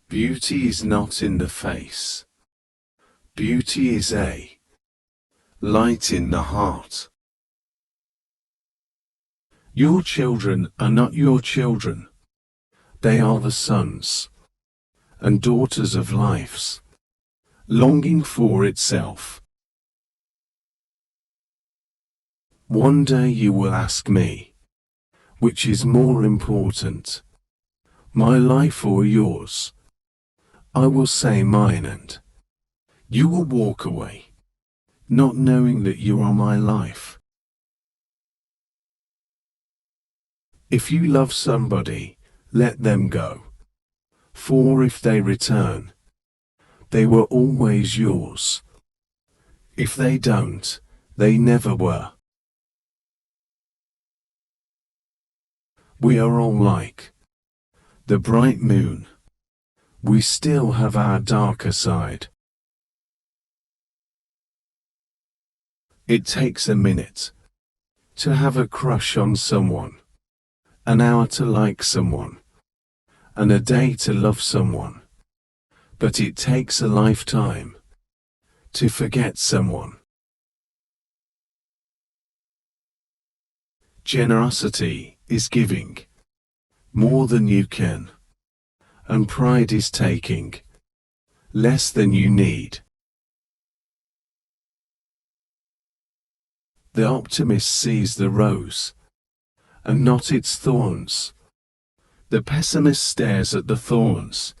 Beauty is not in the face. Beauty is a light in the heart. Your children are not your children. They are the sons and daughters of life's longing for itself. One day you will ask me, which is more important, my life or yours? I will say mine, and you will walk away, not knowing that you are my life. If you love somebody, let them go, for if they return, they were always yours. If they don't, they never were. We are all like the bright moon. We still have our darker side. It takes a minute to have a crush on someone, an hour to like someone, and a day to love someone. But it takes a lifetime to forget someone. Generosity is giving more than you can, and pride is taking less than you need. The optimist sees the rose and not its thorns. The pessimist stares at the thorns,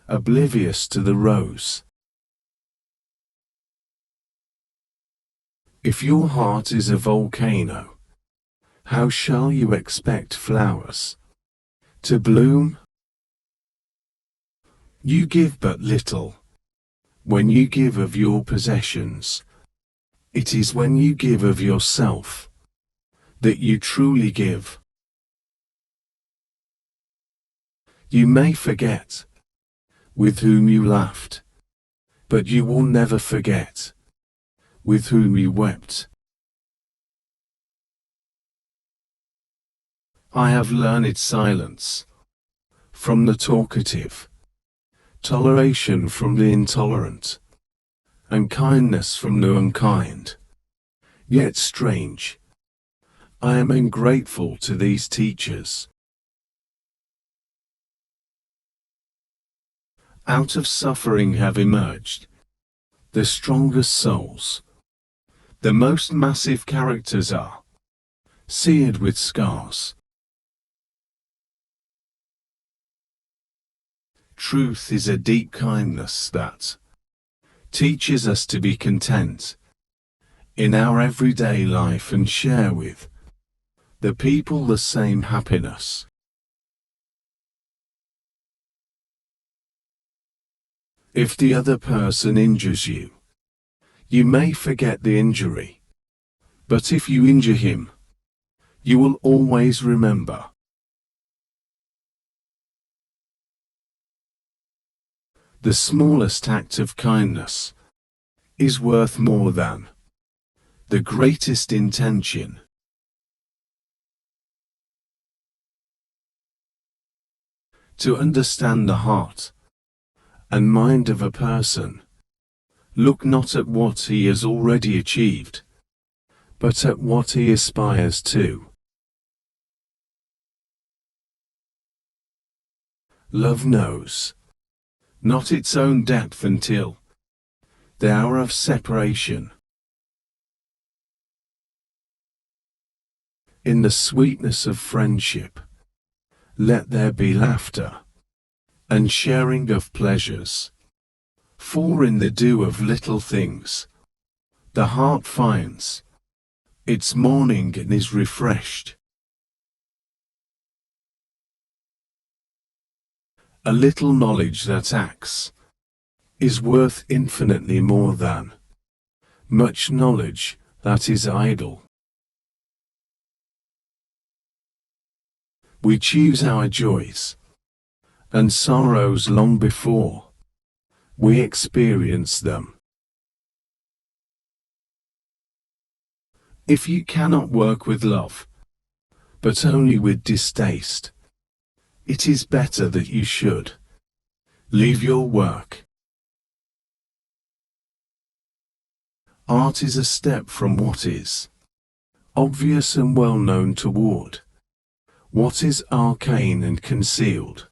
oblivious to the rose. If your heart is a volcano, how shall you expect flowers to bloom? You give but little when you give of your possessions. It is when you give of yourself that you truly give. You may forget with whom you laughed, but you will never forget with whom you wept. I have learned silence from the talkative, toleration from the intolerant, and kindness from the unkind. Yet strange, I am ungrateful to these teachers. Out of suffering have emerged the strongest souls. The most massive characters are seared with scars. Truth is a deep kindness that teaches us to be content in our everyday life and share with the people the same happiness. If the other person injures you, you may forget the injury, but if you injure him, you will always remember. The smallest act of kindness is worth more than the greatest intention. To understand the heart and mind of a person, look not at what he has already achieved, but at what he aspires to. Love knows not its own depth until the hour of separation. In the sweetness of friendship, let there be laughter and sharing of pleasures. For in the dew of little things, the heart finds its morning and is refreshed. A little knowledge that acts is worth infinitely more than much knowledge that is idle. We choose our joys and sorrows long before we experience them. If you cannot work with love, but only with distaste, it is better that you should Leave your work. Art is a step from what is obvious and well known toward what is arcane and concealed.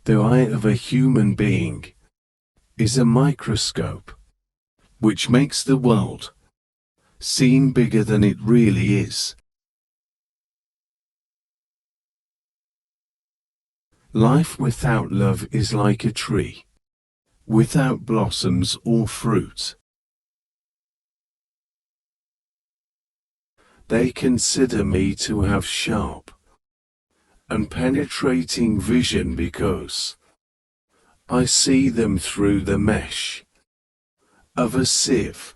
The eye of a human being is a microscope which makes the world seem bigger than it really is. Life without love is like a tree without blossoms or fruit. They consider me to have sharp and penetrating vision because I see them through the mesh of a sieve.